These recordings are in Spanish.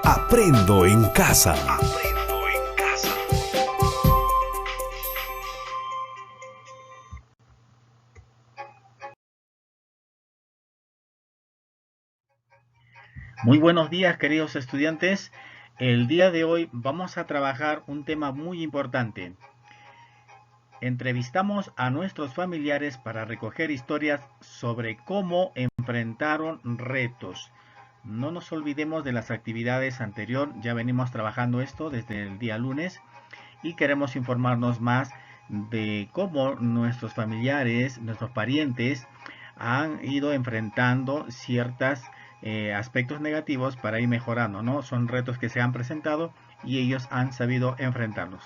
Aprendo en casa. Muy buenos días, queridos estudiantes. El día de hoy vamos a trabajar un tema muy importante. Entrevistamos a nuestros familiares para recoger historias sobre cómo enfrentaron retos. No nos olvidemos de las actividades anteriores, ya venimos trabajando esto desde el día lunes y queremos informarnos más de cómo nuestros familiares, nuestros parientes han ido enfrentando ciertos aspectos negativos para ir mejorando, ¿no? Son retos que se han presentado y ellos han sabido enfrentarlos.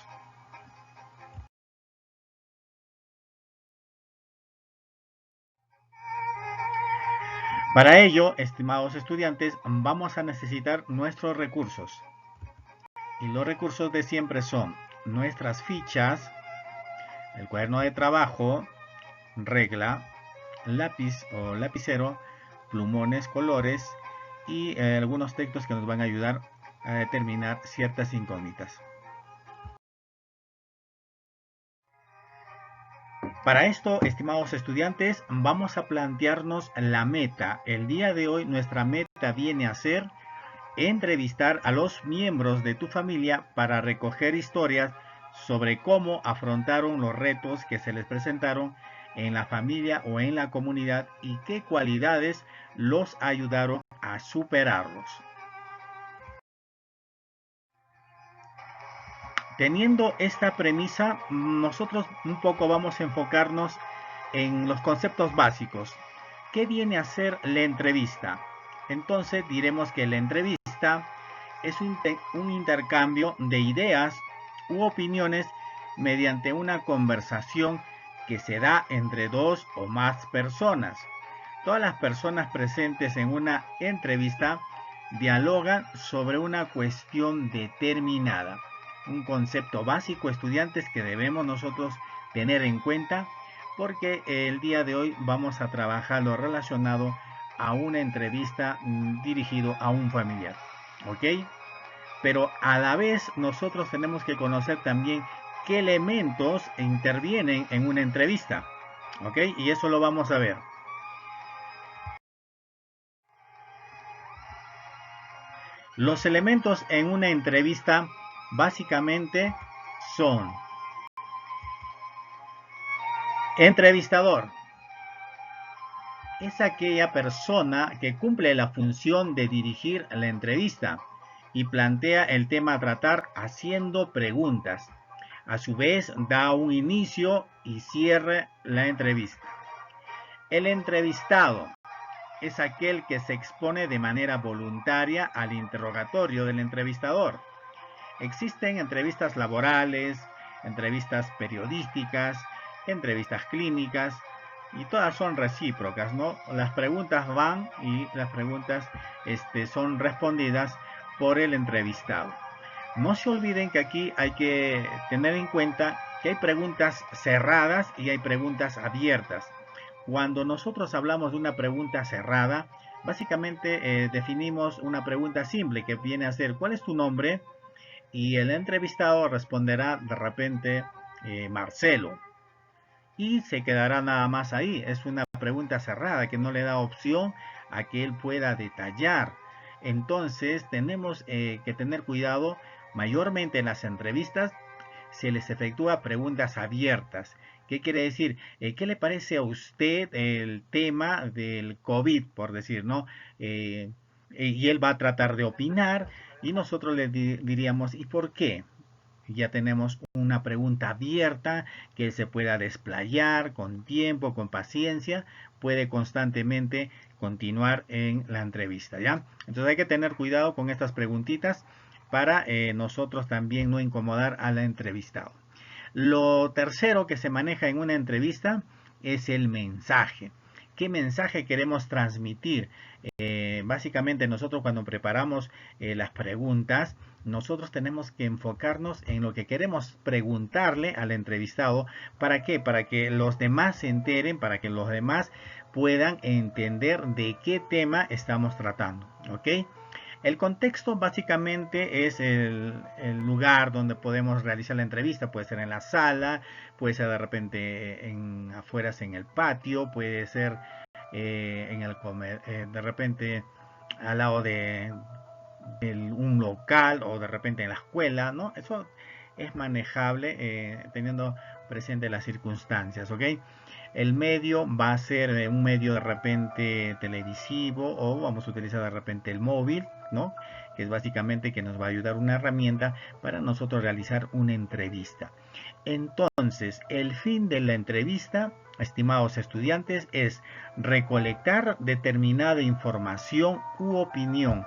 Para ello, estimados estudiantes, vamos a necesitar nuestros recursos. Y los recursos de siempre son nuestras fichas, el cuaderno de trabajo, regla, lápiz o lapicero, plumones, colores y algunos textos que nos van a ayudar a determinar ciertas incógnitas. Para esto, estimados estudiantes, vamos a plantearnos la meta. El día de hoy nuestra meta viene a ser entrevistar a los miembros de tu familia para recoger historias sobre cómo afrontaron los retos que se les presentaron en la familia o en la comunidad y qué cualidades los ayudaron a superarlos. Teniendo esta premisa, nosotros un poco vamos a enfocarnos en los conceptos básicos. ¿Qué viene a ser la entrevista? Entonces diremos que la entrevista es un intercambio de ideas u opiniones mediante una conversación que se da entre dos o más personas. Todas las personas presentes en una entrevista dialogan sobre una cuestión determinada. Un concepto básico, estudiantes, que debemos nosotros tener en cuenta porque el día de hoy vamos a trabajar lo relacionado a una entrevista dirigido a un familiar, ¿ok? Pero a la vez nosotros tenemos que conocer también qué elementos intervienen en una entrevista, ¿ok? Y eso lo vamos a ver. Los elementos en una entrevista básicamente son entrevistador. Es aquella persona que cumple la función de dirigir la entrevista y plantea el tema a tratar haciendo preguntas. A su vez, da un inicio y cierre la entrevista. El entrevistado es aquel que se expone de manera voluntaria al interrogatorio del entrevistador. Existen entrevistas laborales, entrevistas periodísticas, entrevistas clínicas, y todas son recíprocas, ¿no? Las preguntas van y las preguntas son respondidas por el entrevistado. No se olviden que aquí hay que tener en cuenta que hay preguntas cerradas y hay preguntas abiertas. Cuando nosotros hablamos de una pregunta cerrada, básicamente definimos una pregunta simple que viene a ser ¿cuál es tu nombre? Y el entrevistado responderá de repente Marcelo. Y se quedará nada más ahí. Es una pregunta cerrada que no le da opción a que él pueda detallar. Entonces tenemos que tener cuidado. Mayormente en las entrevistas se les efectúa preguntas abiertas. ¿Qué quiere decir? ¿Qué le parece a usted el tema del COVID, por decir, ¿no? Y él va a tratar de opinar y nosotros le diríamos, ¿y por qué? Ya tenemos una pregunta abierta que se pueda desplayar con tiempo, con paciencia, puede constantemente continuar en la entrevista, ¿ya? Entonces hay que tener cuidado con estas preguntitas para nosotros también no incomodar al entrevistado. Lo tercero que se maneja en una entrevista es el mensaje. ¿Qué mensaje queremos transmitir? Básicamente nosotros cuando preparamos las preguntas, nosotros tenemos que enfocarnos en lo que queremos preguntarle al entrevistado. ¿Para qué? Para que los demás se enteren, para que los demás puedan entender de qué tema estamos tratando, ¿ok? El contexto básicamente es el lugar donde podemos realizar la entrevista. Puede ser en la sala, puede ser de repente afuera en el patio, puede ser de repente al lado de un local o de repente en la escuela, ¿no? Eso es manejable teniendo presente las circunstancias, ¿ok? El medio va a ser un medio de repente televisivo o vamos a utilizar de repente el móvil, ¿no? Que es básicamente que nos va a ayudar una herramienta para nosotros realizar una entrevista. Entonces, el fin de la entrevista, estimados estudiantes, es recolectar determinada información u opinión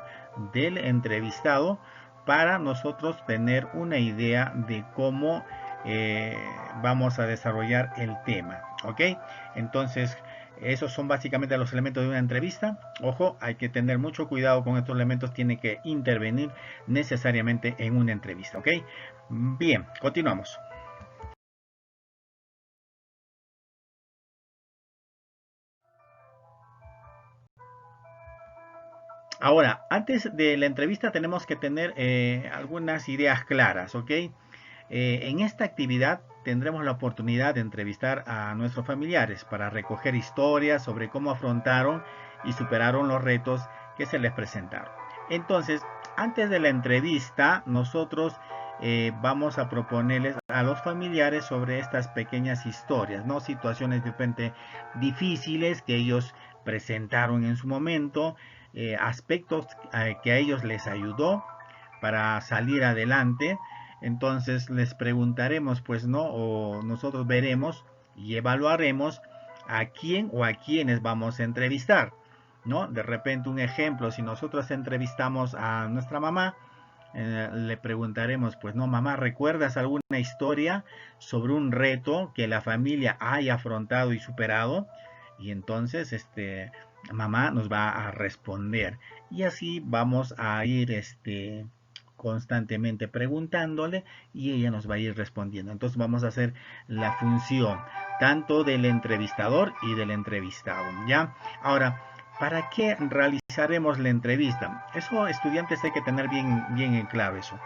del entrevistado para nosotros tener una idea de cómo vamos a desarrollar el tema, ¿ok? Entonces, esos son básicamente los elementos de una entrevista. Ojo, hay que tener mucho cuidado con estos elementos, tiene que intervenir necesariamente en una entrevista, ¿ok? Bien, continuamos. Ahora, antes de la entrevista tenemos que tener algunas ideas claras, ¿ok? En esta actividad tendremos la oportunidad de entrevistar a nuestros familiares para recoger historias sobre cómo afrontaron y superaron los retos que se les presentaron. Entonces, antes de la entrevista, nosotros vamos a proponerles a los familiares sobre estas pequeñas historias, ¿no? Situaciones de repente difíciles que ellos presentaron en su momento, aspectos que a ellos les ayudó para salir adelante. Entonces les preguntaremos, pues, ¿no? O nosotros veremos y evaluaremos a quién o a quiénes vamos a entrevistar, ¿no? De repente un ejemplo, si nosotros entrevistamos a nuestra mamá, le preguntaremos, pues, no, mamá, ¿recuerdas alguna historia sobre un reto que la familia haya afrontado y superado? Y entonces, mamá nos va a responder. Y así vamos a ir, constantemente preguntándole y ella nos va a ir respondiendo. Entonces vamos a hacer la función tanto del entrevistador y del entrevistado, ¿ya? Ahora, ¿para qué realizaremos la entrevista? Eso, estudiantes, hay que tener bien en claro eso.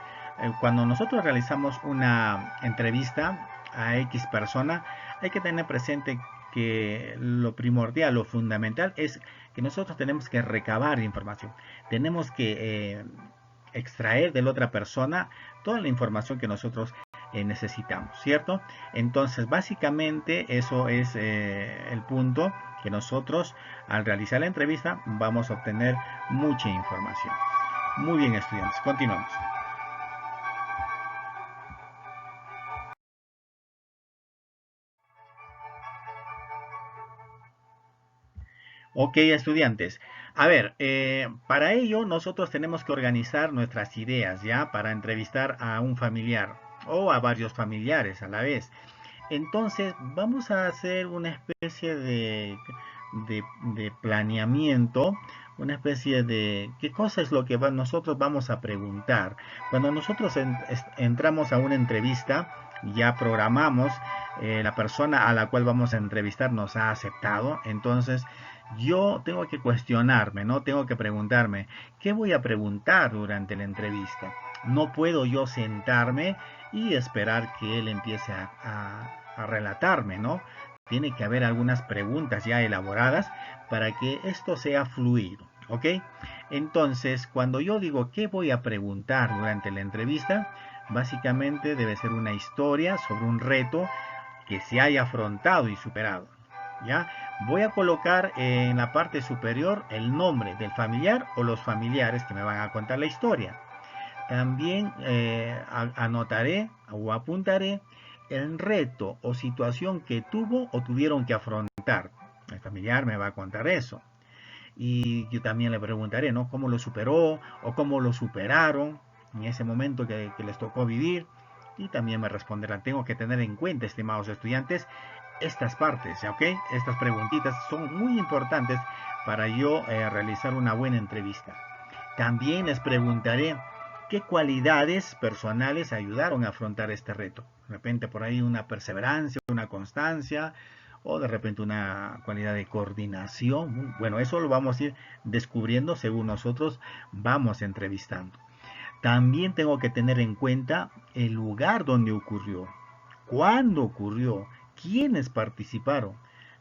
Cuando nosotros realizamos una entrevista a X persona, hay que tener presente que lo primordial, lo fundamental es que nosotros tenemos que recabar información. Tenemos que extraer de la otra persona toda la información que nosotros necesitamos, ¿cierto? Entonces, básicamente eso es el punto que nosotros al realizar la entrevista vamos a obtener mucha información. Muy bien, estudiantes, continuamos. Ok, estudiantes. A ver, para ello nosotros tenemos que organizar nuestras ideas, ¿ya? Para entrevistar a un familiar o a varios familiares a la vez. Entonces, vamos a hacer una especie de planeamiento, una especie de qué cosa es lo que nosotros vamos a preguntar. Cuando nosotros entramos a una entrevista, ya programamos, la persona a la cual vamos a entrevistar nos ha aceptado, entonces yo tengo que cuestionarme, ¿no? Tengo que preguntarme, ¿qué voy a preguntar durante la entrevista? No puedo yo sentarme y esperar que él empiece a relatarme, ¿no? Tiene que haber algunas preguntas ya elaboradas para que esto sea fluido, ¿ok? Entonces, cuando yo digo qué voy a preguntar durante la entrevista, básicamente debe ser una historia sobre un reto que se haya afrontado y superado, ¿ya? Voy a colocar en la parte superior el nombre del familiar o los familiares que me van a contar la historia. También anotaré o apuntaré el reto o situación que tuvo o tuvieron que afrontar. El familiar me va a contar eso. Y yo también le preguntaré, ¿no? ¿Cómo lo superó o cómo lo superaron en ese momento que les tocó vivir? Y también me responderán. Tengo que tener en cuenta, estimados estudiantes, estas partes, ¿ok? Estas preguntitas son muy importantes para yo realizar una buena entrevista. También les preguntaré qué cualidades personales ayudaron a afrontar este reto. De repente por ahí una perseverancia, una constancia o de repente una cualidad de coordinación. Bueno, eso lo vamos a ir descubriendo según nosotros vamos entrevistando. También tengo que tener en cuenta el lugar donde ocurrió, cuándo ocurrió, quiénes participaron.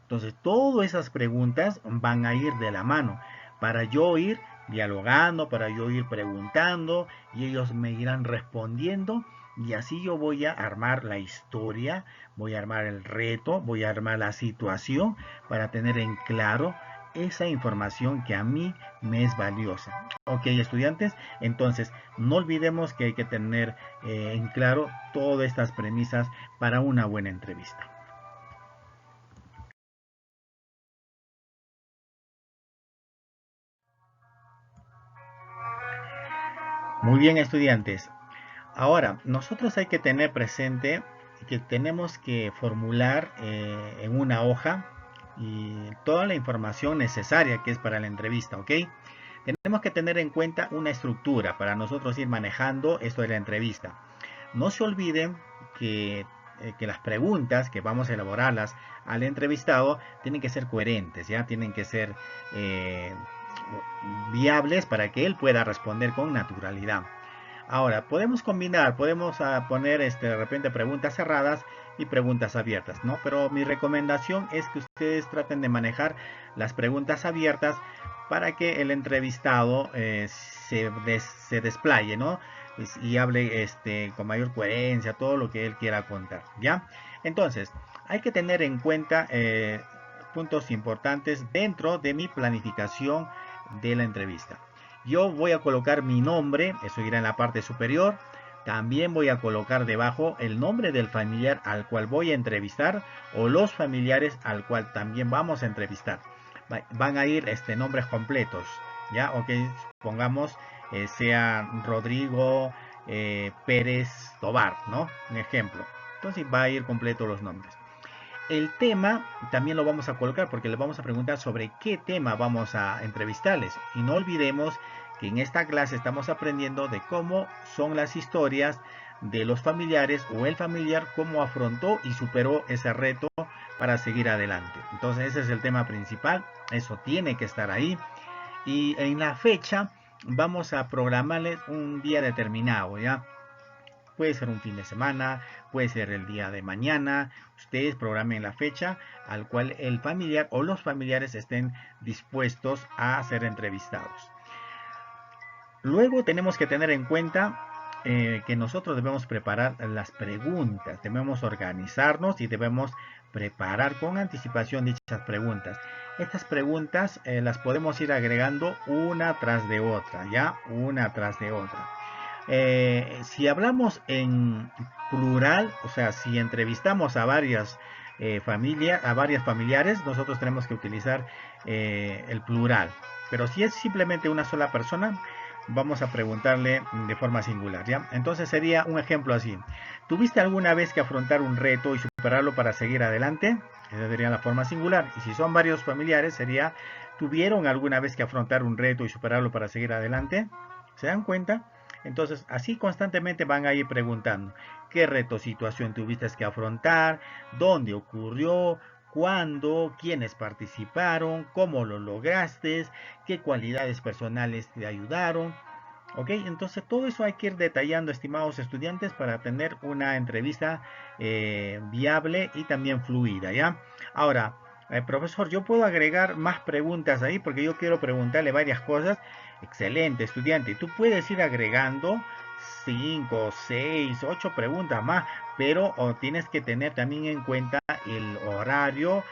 Entonces, todas esas preguntas van a ir de la mano para yo ir dialogando, para yo ir preguntando y ellos me irán respondiendo y así yo voy a armar la historia, voy a armar el reto, voy a armar la situación para tener en claro esa información que a mí me es valiosa. Ok, estudiantes, entonces no olvidemos que hay que tener en claro todas estas premisas para una buena entrevista. Muy bien, estudiantes. Ahora, nosotros hay que tener presente que tenemos que formular en una hoja y toda la información necesaria que es para la entrevista, ¿ok? Tenemos que tener en cuenta una estructura para nosotros ir manejando esto de la entrevista. No se olviden que las preguntas que vamos a elaborarlas al entrevistado tienen que ser coherentes, ya tienen que ser eh, viables para que él pueda responder con naturalidad. Ahora, podemos combinar, podemos poner de repente preguntas cerradas y preguntas abiertas, ¿no? Pero mi recomendación es que ustedes traten de manejar las preguntas abiertas para que el entrevistado se desplaye, ¿no? Y hable con mayor coherencia todo lo que él quiera contar, ¿ya? Entonces, hay que tener en cuenta puntos importantes dentro de mi planificación de la entrevista. Yo voy a colocar mi nombre, eso irá en la parte superior. También voy a colocar debajo el nombre del familiar al cual voy a entrevistar o los familiares al cual también vamos a entrevistar. Van a ir nombres completos, ya, ok, pongamos sea Rodrigo Pérez Tobar, ¿no? Un ejemplo. Entonces va a ir completo los nombres. El tema también lo vamos a colocar porque les vamos a preguntar sobre qué tema vamos a entrevistarles. Y no olvidemos que en esta clase estamos aprendiendo de cómo son las historias de los familiares o el familiar, cómo afrontó y superó ese reto para seguir adelante. Entonces ese es el tema principal, eso tiene que estar ahí. Y en la fecha vamos a programarles un día determinado, ¿ya? Puede ser un fin de semana, puede ser el día de mañana. Ustedes programen la fecha al cual el familiar o los familiares estén dispuestos a ser entrevistados. Luego tenemos que tener en cuenta que nosotros debemos preparar las preguntas, debemos organizarnos y debemos preparar con anticipación dichas preguntas. Estas preguntas las podemos ir agregando una tras de otra, ¿ya? Una tras de otra. Si hablamos en plural, o sea, si entrevistamos a varias a varias familiares, nosotros tenemos que utilizar el plural. Pero si es simplemente una sola persona, vamos a preguntarle de forma singular, ¿ya? Entonces sería un ejemplo así. ¿Tuviste alguna vez que afrontar un reto y superarlo para seguir adelante? Esa sería la forma singular. Y si son varios familiares, sería, ¿tuvieron alguna vez que afrontar un reto y superarlo para seguir adelante? ¿Se dan cuenta? Entonces, así constantemente van a ir preguntando qué reto, situación tuviste que afrontar, dónde ocurrió, cuándo, quiénes participaron, cómo lo lograste, qué cualidades personales te ayudaron. Ok, entonces todo eso hay que ir detallando, estimados estudiantes, para tener una entrevista viable y también fluida, ¿ya? Ahora, profesor, yo puedo agregar más preguntas ahí porque yo quiero preguntarle varias cosas. Excelente, estudiante. Tú puedes ir agregando 5, 6, 8 preguntas más, pero tienes que tener también en cuenta el horario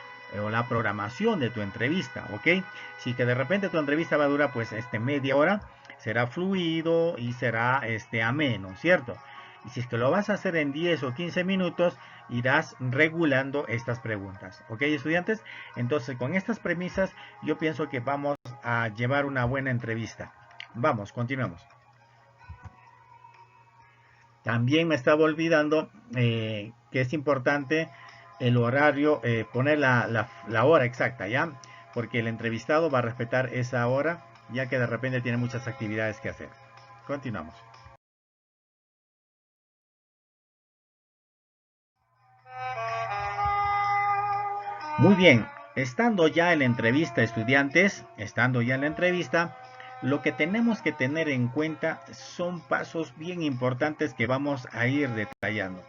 o la programación de tu entrevista, ¿ok? Si que de repente tu entrevista va a durar pues media hora, será fluido y será ameno, ¿cierto? Y si es que lo vas a hacer en 10 o 15 minutos, irás regulando estas preguntas. ¿Ok, estudiantes? Entonces, con estas premisas, yo pienso que vamos a llevar una buena entrevista. Vamos, continuamos. También me estaba olvidando que es importante el horario, poner la hora exacta, ¿ya? Porque el entrevistado va a respetar esa hora, ya que de repente tiene muchas actividades que hacer. Continuamos. Muy bien, estando ya en la entrevista, estudiantes, estando ya en la entrevista, lo que tenemos que tener en cuenta son pasos bien importantes que vamos a ir detallando.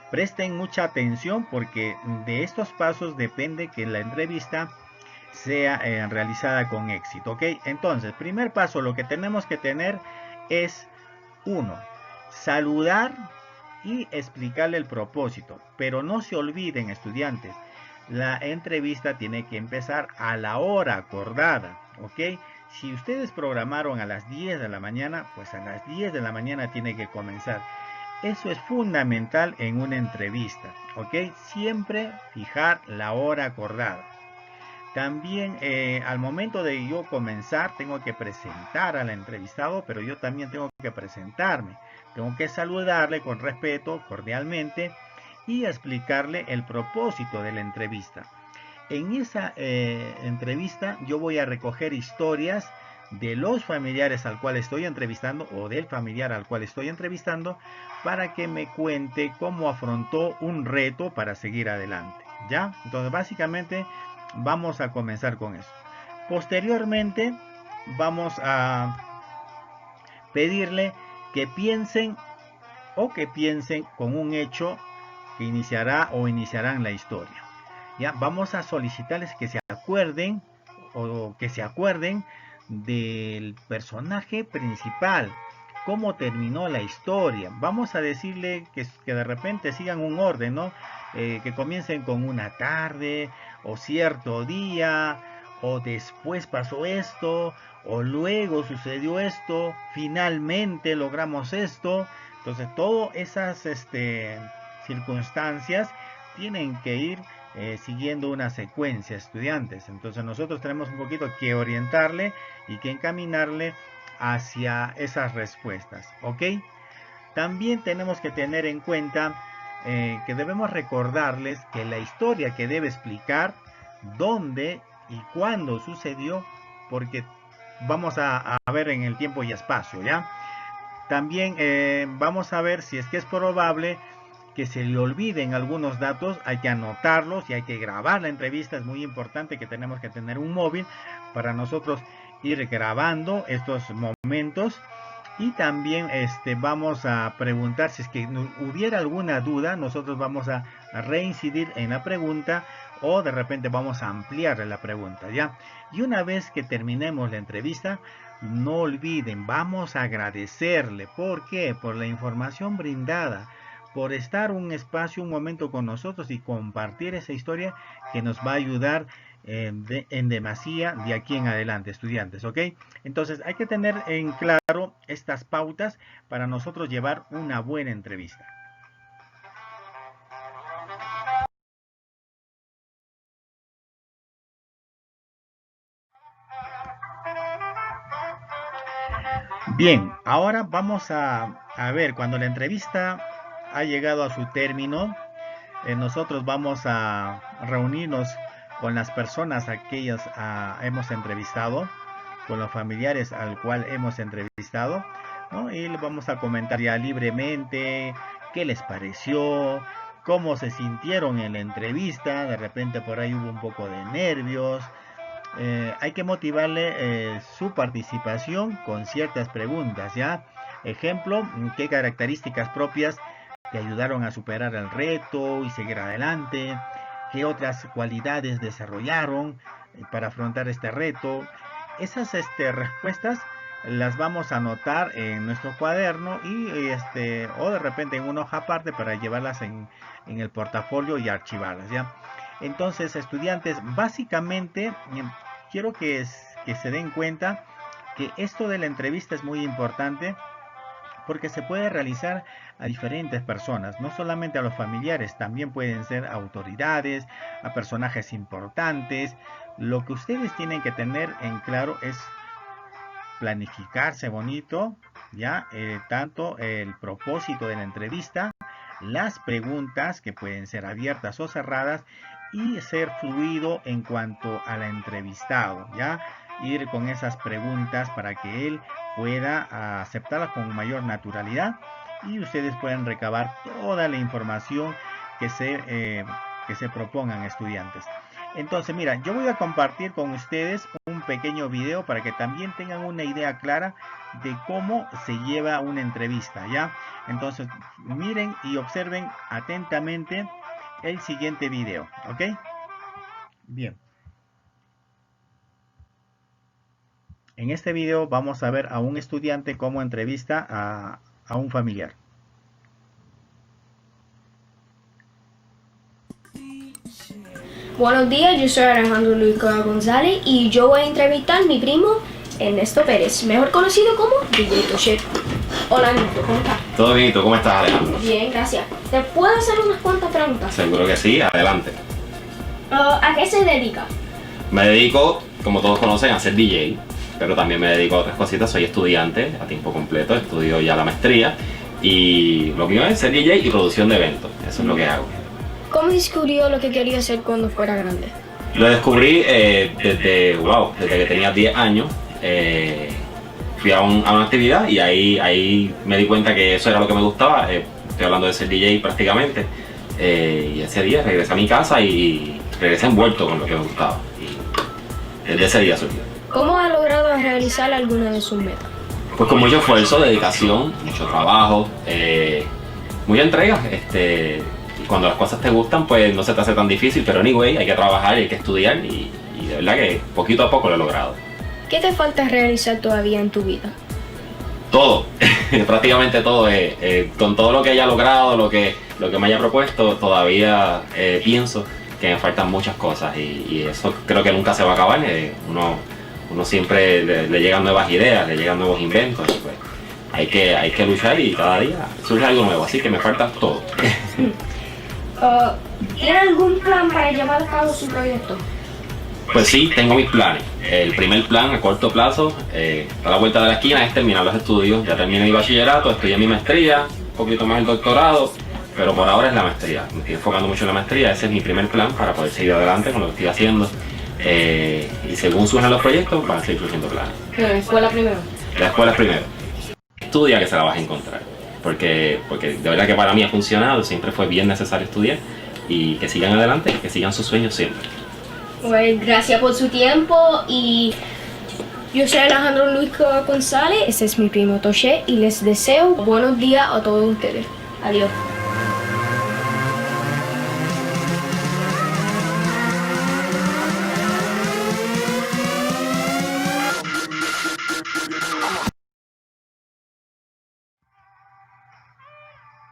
Presten mucha atención porque de estos pasos depende que la entrevista sea realizada con éxito, ¿ok? Entonces, primer paso, lo que tenemos que tener es uno, saludar y explicarle el propósito. Pero no se olviden, estudiantes, la entrevista tiene que empezar a la hora acordada, ¿ok? Si ustedes programaron a las 10 de la mañana, pues a las 10 de la mañana tiene que comenzar. Eso es fundamental en una entrevista, ¿ok? Siempre fijar la hora acordada. También al momento de yo comenzar tengo que presentar al entrevistado, pero yo también tengo que presentarme. Tengo que saludarle con respeto, cordialmente y explicarle el propósito de la entrevista. En esa entrevista yo voy a recoger historias de los familiares al cual estoy entrevistando o del familiar al cual estoy entrevistando para que me cuente cómo afrontó un reto para seguir adelante. ¿Ya? Entonces básicamente vamos a comenzar con eso. Posteriormente vamos a pedirle que piensen que piensen con un hecho que iniciará o iniciarán la historia. Ya vamos a solicitarles que se acuerden o que se acuerden del personaje principal, cómo terminó la historia. Vamos a decirle que de repente sigan un orden, ¿no? Que comiencen con una tarde o cierto día o después pasó esto o luego sucedió esto, finalmente logramos esto. Entonces todas esas circunstancias tienen que ir siguiendo una secuencia, estudiantes. Entonces nosotros tenemos un poquito que orientarle y que encaminarle hacia esas respuestas, ¿ok? También tenemos que tener en cuenta que debemos recordarles que la historia que debe explicar dónde y cuándo sucedió, porque vamos a ver en el tiempo y espacio, ¿ya? También vamos a ver si es que es probable que se le olviden algunos datos, hay que anotarlos y hay que grabar la entrevista. Es muy importante que tenemos que tener un móvil para nosotros ir grabando estos momentos. Y también vamos a preguntar si es que hubiera alguna duda, nosotros vamos a reincidir en la pregunta o de repente vamos a ampliar la pregunta, ¿ya? Y una vez que terminemos la entrevista, no olviden, vamos a agradecerle. ¿Por qué? Por la información brindada, por estar un espacio, un momento con nosotros y compartir esa historia que nos va a ayudar en demasía de aquí en adelante, estudiantes, ¿ok? Entonces hay que tener en claro estas pautas para nosotros llevar una buena entrevista. Bien, ahora vamos a ver, cuando la entrevista ha llegado a su término, nosotros vamos a reunirnos con las personas a aquellas hemos entrevistado, con los familiares al cual hemos entrevistado, ¿no? Y les vamos a comentar ya libremente qué les pareció, cómo se sintieron en la entrevista, de repente por ahí hubo un poco de nervios. Hay que motivarle su participación con ciertas preguntas, ¿ya? Ejemplo, ¿qué características propias te ayudaron a superar el reto y seguir adelante? ¿Qué otras cualidades desarrollaron para afrontar este reto? Esas respuestas las vamos a anotar en nuestro cuaderno y o de repente en una hoja aparte para llevarlas en el portafolio y archivarlas, ¿ya? Entonces, estudiantes, básicamente quiero que se den cuenta que esto de la entrevista es muy importante porque se puede realizar a diferentes personas, no solamente a los familiares, también pueden ser autoridades, a personajes importantes. Lo que ustedes tienen que tener en claro es planificarse bonito, ya tanto el propósito de la entrevista, las preguntas que pueden ser abiertas o cerradas y ser fluido en cuanto a la entrevistado, ya ir con esas preguntas para que él pueda aceptarlas con mayor naturalidad y ustedes puedan recabar toda la información que se que se propongan, estudiantes. Entonces, mira, yo voy a compartir con ustedes un pequeño video para que también tengan una idea clara de cómo se lleva una entrevista, ¿ya? Entonces, miren y observen atentamente el siguiente video, ¿ok? Bien. En este video vamos a ver a un estudiante cómo entrevista a un familiar. Buenos días, yo soy Alejandro Luis González y yo voy a entrevistar a mi primo Ernesto Pérez, mejor conocido como DJ Toche. Hola Ernesto, ¿cómo estás? Todo bien, ¿y tú cómo estás, Alejandro? Bien, gracias. ¿Te puedo hacer unas cuantas preguntas? Seguro que sí, adelante. ¿A qué se dedica? Me dedico, como todos conocen, a ser DJ, pero también me dedico a otras cositas. Soy estudiante a tiempo completo, estudio ya la maestría y lo mío es ser DJ y producción de eventos. Eso es lo que hago. ¿Cómo descubrió lo que quería hacer cuando fuera grande? Lo descubrí desde que tenía 10 años. Fui a una actividad y ahí me di cuenta que eso era lo que me gustaba. Estoy hablando de ser DJ prácticamente. Y ese día regresé a mi casa y regresé envuelto con lo que me gustaba. Y desde ese día surgió. ¿Cómo ha logrado realizar alguna de sus metas? Pues con mucho esfuerzo, dedicación, mucho trabajo, mucha entrega. Y cuando las cosas te gustan, pues no se te hace tan difícil, pero anyway, hay que trabajar, hay que estudiar y de verdad que poquito a poco lo he logrado. ¿Qué te falta realizar todavía en tu vida? Todo, prácticamente todo. Con todo lo que haya logrado, lo que me haya propuesto, todavía pienso que me faltan muchas cosas y eso creo que nunca se va a acabar. Uno siempre le llegan nuevas ideas, le llegan nuevos inventos. Y pues hay que luchar y cada día surge algo nuevo, así que me falta todo. ¿Tiene algún plan para llevar a cabo su proyecto? Pues sí, tengo mis planes. El primer plan a corto plazo, a la vuelta de la esquina, es terminar los estudios. Ya terminé mi bachillerato, estudié mi maestría, un poquito más el doctorado, pero por ahora es la maestría. Me estoy enfocando mucho en la maestría, ese es mi primer plan para poder seguir adelante con lo que estoy haciendo. Y según surjan los proyectos, van a seguir surgiendo planes. ¿La escuela primero? La escuela es primero. Estudia que se la vas a encontrar. Porque de verdad que para mí ha funcionado, siempre fue bien necesario estudiar y que sigan adelante, que sigan sus sueños siempre. Pues gracias por su tiempo y yo soy Alejandro Luis González, ese es mi primo Toche y les deseo buenos días a todos ustedes. Adiós.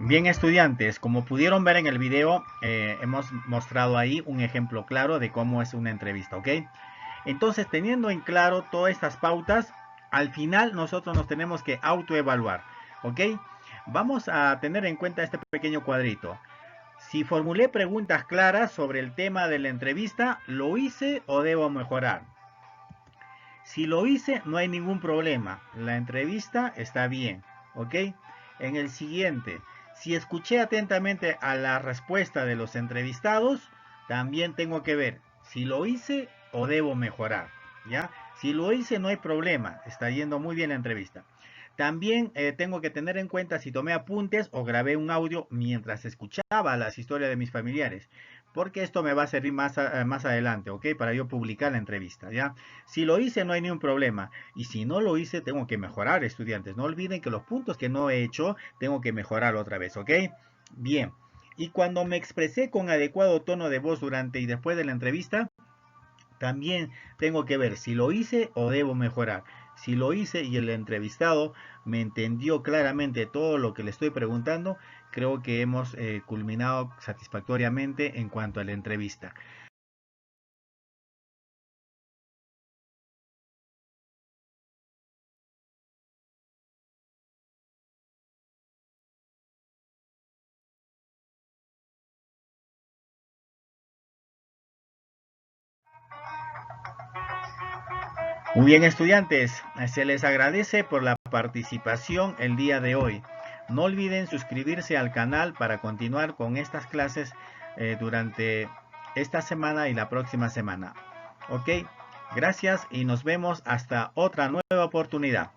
Bien, estudiantes, como pudieron ver en el video, hemos mostrado ahí un ejemplo claro de cómo es una entrevista, ¿ok? Entonces, teniendo en claro todas estas pautas, al final nosotros nos tenemos que autoevaluar, ¿ok? Vamos a tener en cuenta este pequeño cuadrito. Si formulé preguntas claras sobre el tema de la entrevista, ¿lo hice o debo mejorar? Si lo hice, no hay ningún problema. La entrevista está bien, ¿ok? En el siguiente, si escuché atentamente a la respuesta de los entrevistados, también tengo que ver si lo hice o debo mejorar, ¿ya? Si lo hice, no hay problema, está yendo muy bien la entrevista. También tengo que tener en cuenta si tomé apuntes o grabé un audio mientras escuchaba las historias de mis familiares, porque esto me va a servir más adelante, ¿ok? Para yo publicar la entrevista, ¿ya? Si lo hice, no hay ningún problema. Y si no lo hice, tengo que mejorar, estudiantes. No olviden que los puntos que no he hecho, tengo que mejorar otra vez, ¿ok? Bien. Y cuando me expresé con adecuado tono de voz durante y después de la entrevista, también tengo que ver si lo hice o debo mejorar. Si lo hice y el entrevistado me entendió claramente todo lo que le estoy preguntando, creo que hemos culminado satisfactoriamente en cuanto a la entrevista. Muy bien, estudiantes, se les agradece por la participación el día de hoy. No olviden suscribirse al canal para continuar con estas clases durante esta semana y la próxima semana. Ok, gracias y nos vemos hasta otra nueva oportunidad.